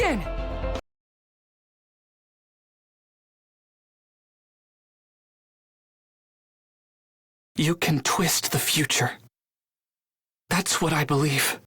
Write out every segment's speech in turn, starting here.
begin! You can twist the future. That's what I believe.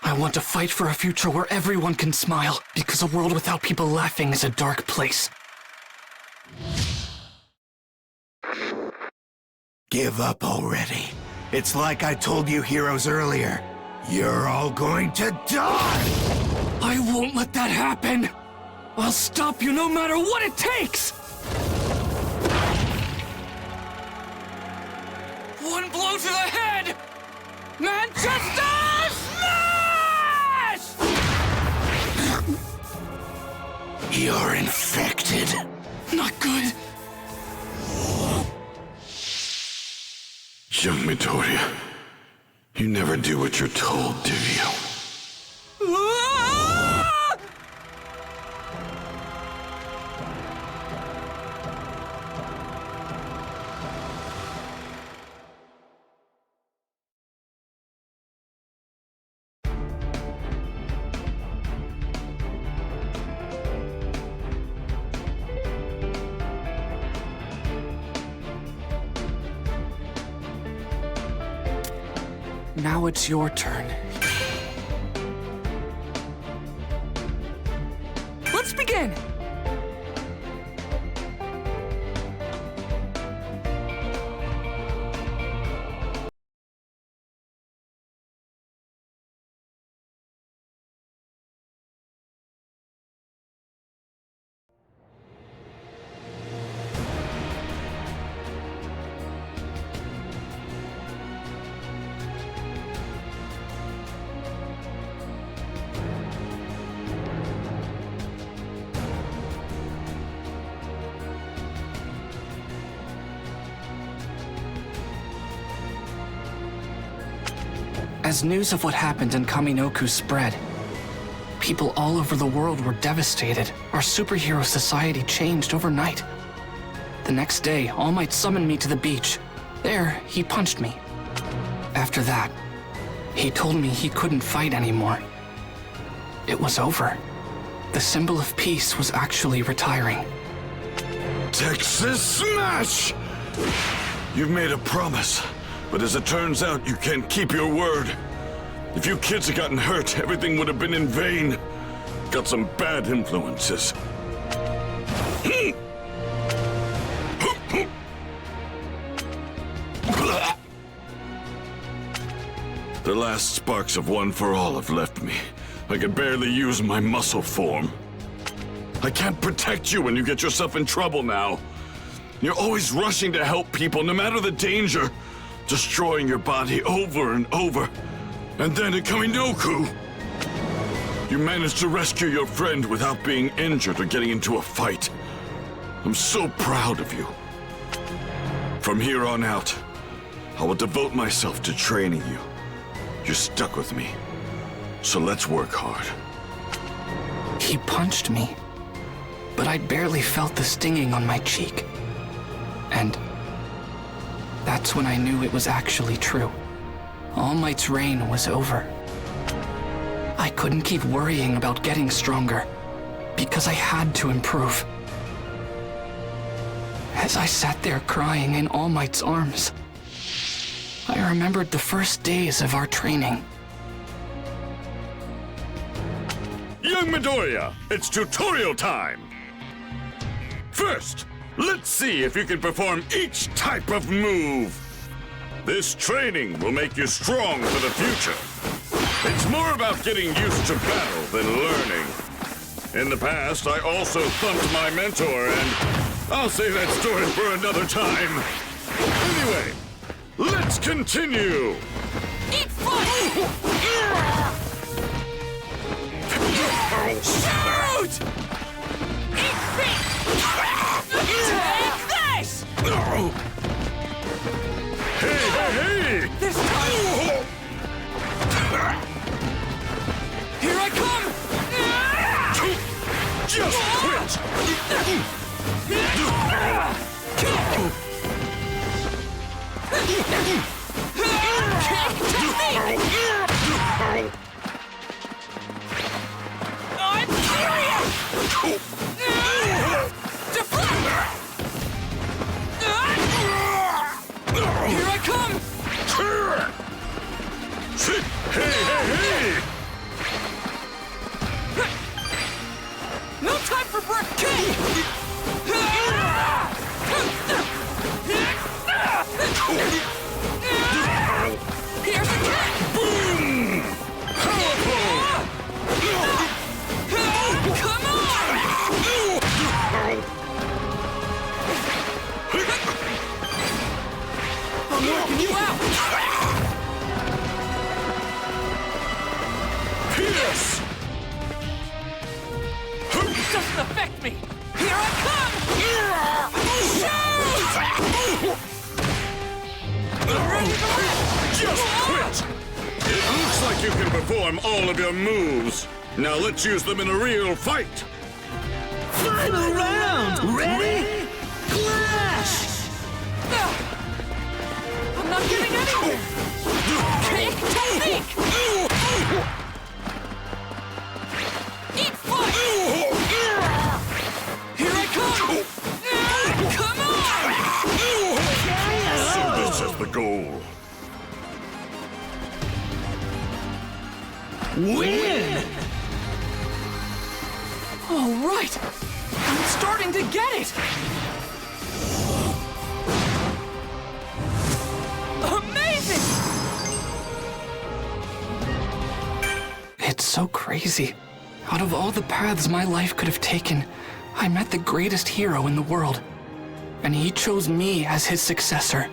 I want to fight for a future where everyone can smile, because a world without people laughing is a dark place. Give up already. It's like I told you heroes earlier. You're all going to die! I won't let that happen! I'll stop you no matter what it takes! One blow to the head! Manchester Smash! You're infected. Not good. Young Midoriya, you never do what you're told, do you? Ah! Now it's your turn. Let's begin! As news of what happened in Kaminoku spread, people all over the world were devastated. Our superhero society changed overnight. The next day, All Might summoned me to the beach. There, he punched me. After that, he told me he couldn't fight anymore. It was over. The symbol of peace was actually retiring. Texas Smash! You've made a promise, but as it turns out, you can't keep your word. If you kids had gotten hurt, everything would have been in vain. Got some bad influences. The last sparks of One for All have left me. I can barely use my muscle form. I can't protect you when you get yourself in trouble now. You're always rushing to help people, no matter the danger. Destroying your body over and over. And then at Kaminoku, you managed to rescue your friend without being injured or getting into a fight. I'm so proud of you. From here on out, I will devote myself to training you. You're stuck with me, so let's work hard. He punched me, but I barely felt the stinging on my cheek. And that's when I knew it was actually true. All Might's reign was over. I couldn't keep worrying about getting stronger, because I had to improve. As I sat there crying in All Might's arms, I remembered the first days of our training. Young Midoriya, it's tutorial time! First, let's see if you can perform each type of move. This training will make you strong for the future. It's more about getting used to battle than learning. In the past, I also thumped my mentor, and I'll save that story for another time. Anyway, let's continue! Eat fire! Shoot! Eat fish! Take this! Hey! This time! Here I come! Just quit! Deflect! Here I come! Hey! No time for breath kick! Here's a kick! Boom! Powerful! Come on! I'm working you out! Pierce! It doesn't affect me! Here I come! Shoot! I'm ready to rip! Just quit! It looks like you can perform all of your moves. Now let's use them in a real fight. Final round! Ready? Clash! I'm not getting anywhere! Kick technique! Eat fight! Here I come! Come on! So this is the goal. Win! All right! I'm starting to get it! Amazing! It's so crazy. Out of all the paths my life could have taken, I met the greatest hero in the world. And he chose me as his successor.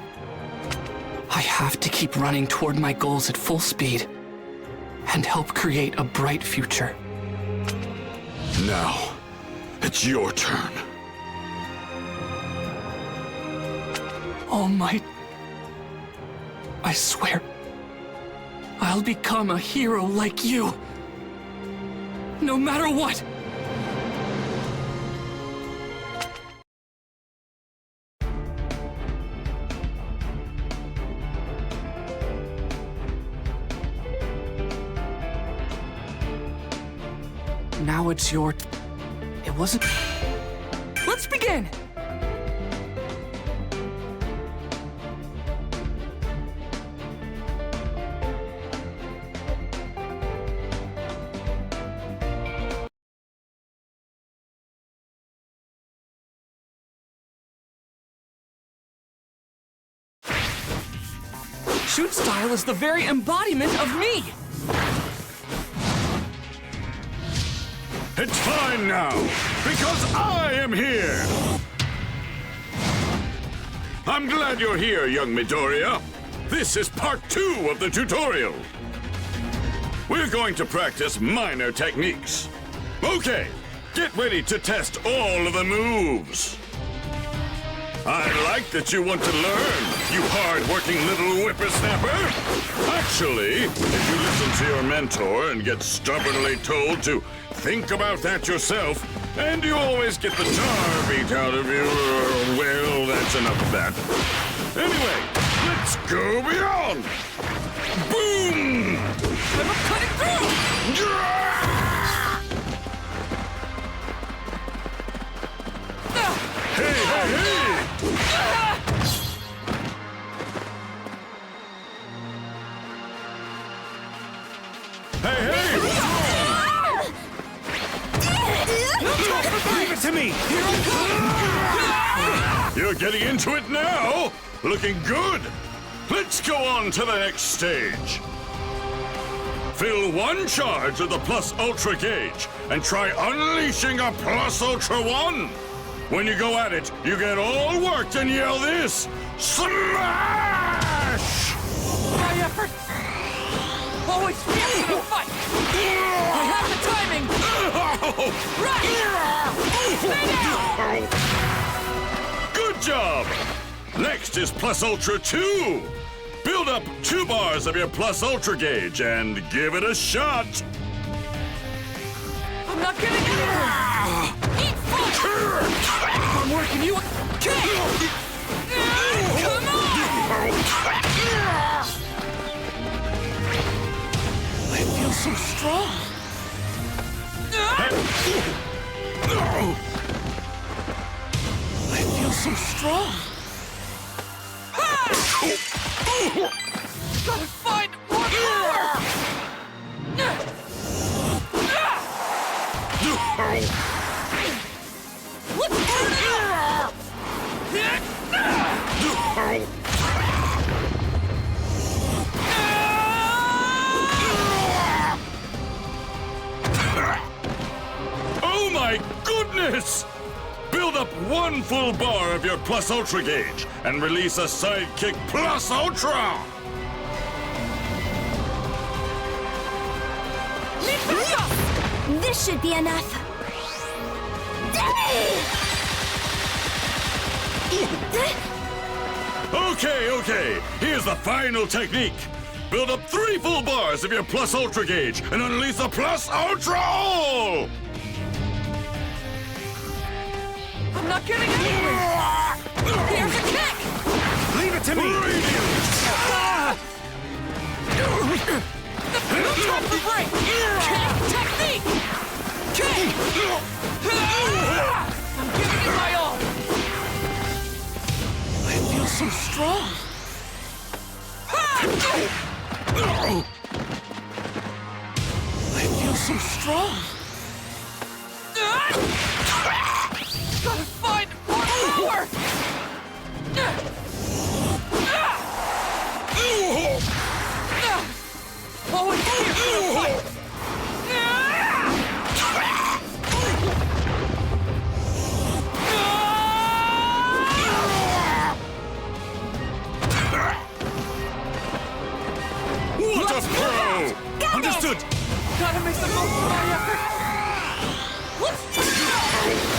I have to keep running toward my goals at full speed and help create a bright future. Now, it's your turn. All Might, I swear, I'll become a hero like you. No matter what. Now it's your... It wasn't... Let's begin! Shoot style is the very embodiment of me! It's fine now, because I am here! I'm glad you're here, young Midoriya. This is part 2 of the tutorial. We're going to practice minor techniques. Okay, get ready to test all of the moves. I like that you want to learn, you hard-working little whippersnapper. Actually, if you listen to your mentor and get stubbornly told to think about that yourself, and you always get the tar beat out of you, well, that's enough of that. Anyway, let's go beyond. Boom! I'm cutting through! Hey! Hey! Leave it to me! You're getting into it now! Looking good! Let's go on to the next stage. Fill 1 charge of the Plus Ultra gauge and try unleashing a Plus Ultra 1. When you go at it, you get all worked and yell this: Smash! My effort! Always fierce in a fight! I have the timing! Right! Stay down! Good job! Next is Plus Ultra 2. Build up 2 bars of your Plus Ultra gauge and give it a shot. I'm not getting anywhere! Eat foot! I'm working you... Kick! Come on! I feel so strong! strong. Gotta find more power! Let's turn it up! Oh my goodness! Build up one full bar of your Plus Ultra gauge and release a Sidekick Plus Ultra! This should be enough. Okay. Here's the final technique. Build up 3 full bars of your Plus Ultra gauge and unleash the Plus Ultra All! I'm not getting anywhere! Here's a kick! Leave it to me! No time for break! Kick technique! Kick! I'm giving it my all! I feel so strong! I feel so strong! Gotta find more power! Oh, it's here for the fight! What a pro! Understood! Gotta make the most of my effort! Let's do it!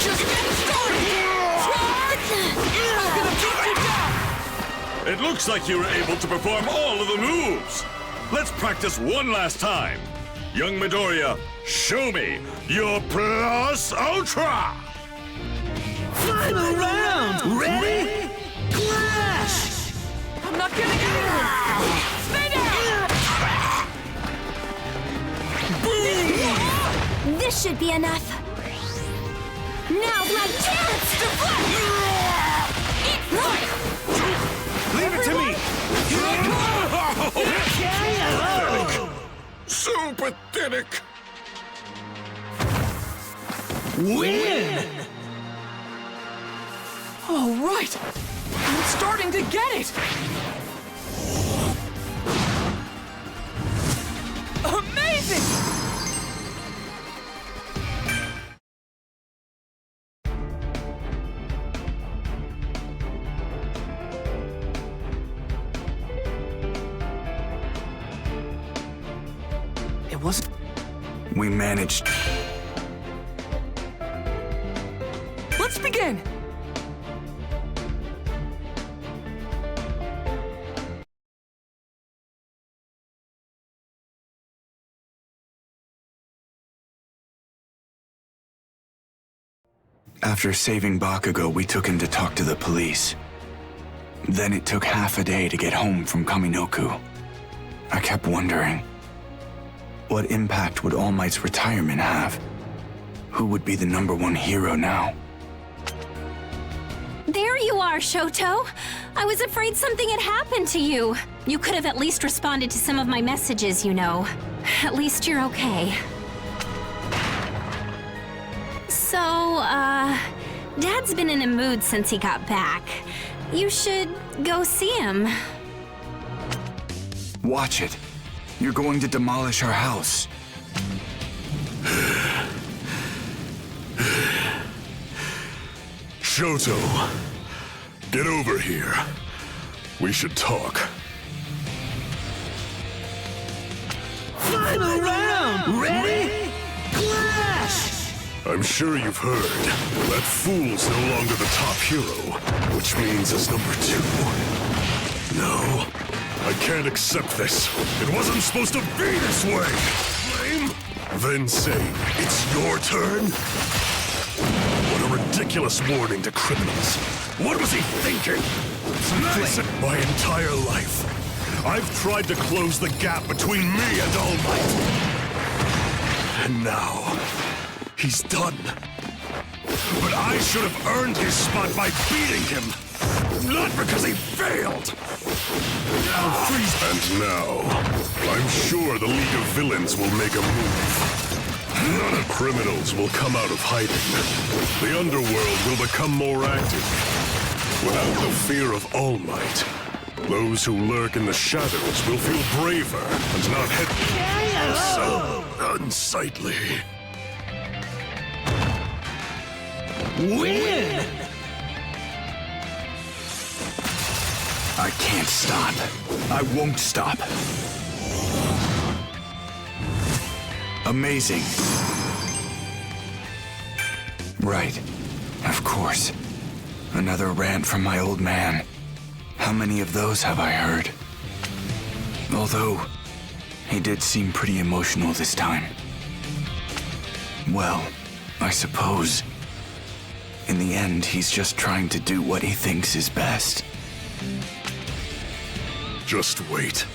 Just getting started! Charge! I'm gonna beat you down! It looks like you were able to perform all of the moves! Let's practice one last time! Young Midoriya, show me your Plus Ultra! Final round! Ready? Clash! I'm not getting anywhere! Stay down! This should be enough. Now's my chance! Eat right! Leave it to me! So pathetic! Win! All right! I'm starting to get it! Amazing! It wasn't. We managed. Let's begin! After saving Bakugo, we took him to talk to the police. Then it took half a day to get home from Kaminoku. I kept wondering, what impact would All Might's retirement have? Who would be the #1 hero now? There you are, Shoto. I was afraid something had happened to you. You could have at least responded to some of my messages, you know. At least you're okay. So, Dad's been in a mood since he got back. You should go see him. Watch it. You're going to demolish our house. Shoto, get over here. We should talk. Final round! Ready? Clash! I'm sure you've heard. That fool's no longer the top hero, which means as #2. No, I can't accept this. It wasn't supposed to be this way. Lame? Then say, it's your turn? What a ridiculous warning to criminals. What was he thinking? Listen, my entire life, I've tried to close the gap between me and All Might. And now, he's done. But I should have earned his spot by beating him. Not because he failed! Now freeze. And now, I'm sure the League of Villains will make a move. None of criminals will come out of hiding. The underworld will become more active. Without the fear of All Might, those who lurk in the shadows will feel braver and not so unsightly. Win! I can't stop. I won't stop. Amazing. Right. Of course. Another rant from my old man. How many of those have I heard? Although, he did seem pretty emotional this time. Well, I suppose, in the end, he's just trying to do what he thinks is best. Just wait.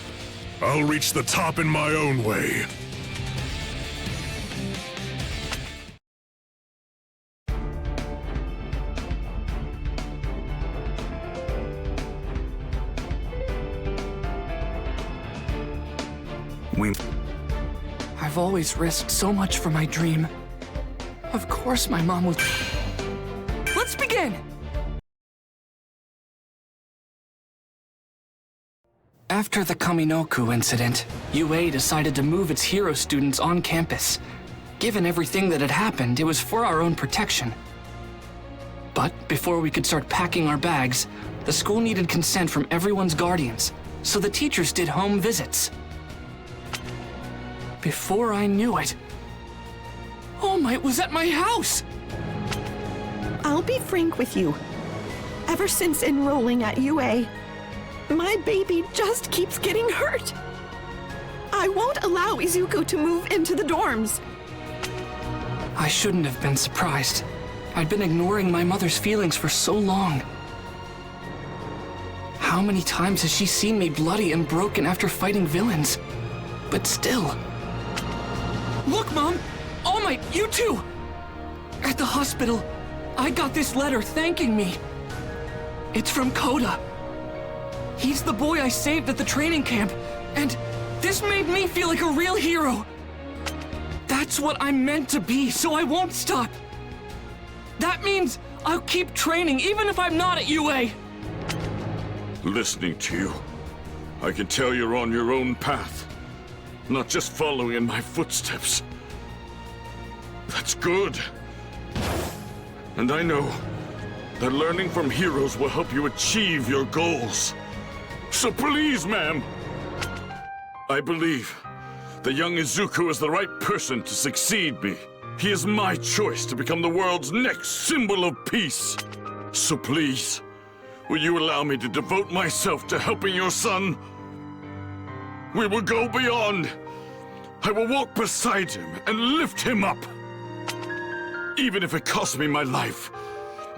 I'll reach the top in my own way. I've always risked so much for my dream. Of course my mom would... Let's begin! After the Kaminoku incident, UA decided to move its hero students on campus. Given everything that had happened, it was for our own protection. But before we could start packing our bags, the school needed consent from everyone's guardians, so the teachers did home visits. Before I knew it, All Might was at my house! I'll be frank with you. Ever since enrolling at UA, my baby just keeps getting hurt. I won't allow Izuku to move into the dorms. I shouldn't have been surprised. I'd been ignoring my mother's feelings for so long. How many times has she seen me bloody and broken after fighting villains? But still... Look, Mom! All Might, you too! At the hospital, I got this letter thanking me. It's from Koda. He's the boy I saved at the training camp, and this made me feel like a real hero. That's what I'm meant to be, so I won't stop. That means I'll keep training even if I'm not at UA. Listening to you, I can tell you're on your own path. Not just following in my footsteps. That's good. And I know that learning from heroes will help you achieve your goals. So please, ma'am, I believe that young Izuku is the right person to succeed me. He is my choice to become the world's next symbol of peace. So please, will you allow me to devote myself to helping your son? We will go beyond. I will walk beside him and lift him up. Even if it costs me my life,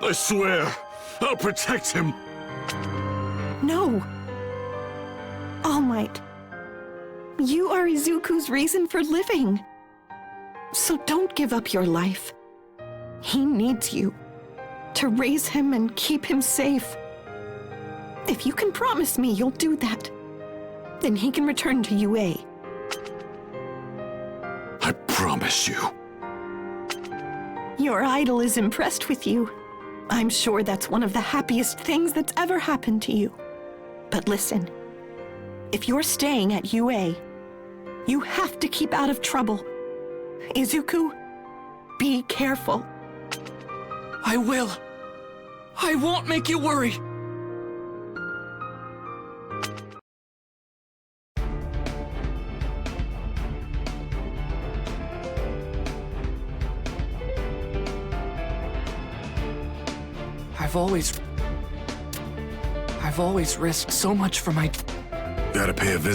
I swear I'll protect him. No. All Might, you are Izuku's reason for living. So don't give up your life. He needs you to raise him and keep him safe. If you can promise me you'll do that, then he can return to UA. I promise you. Your idol is impressed with you. I'm sure that's one of the happiest things that's ever happened to you. But listen, if you're staying at UA, you have to keep out of trouble. Izuku, be careful. I will. I won't make you worry. I've always risked so much for my... Gotta pay a visit.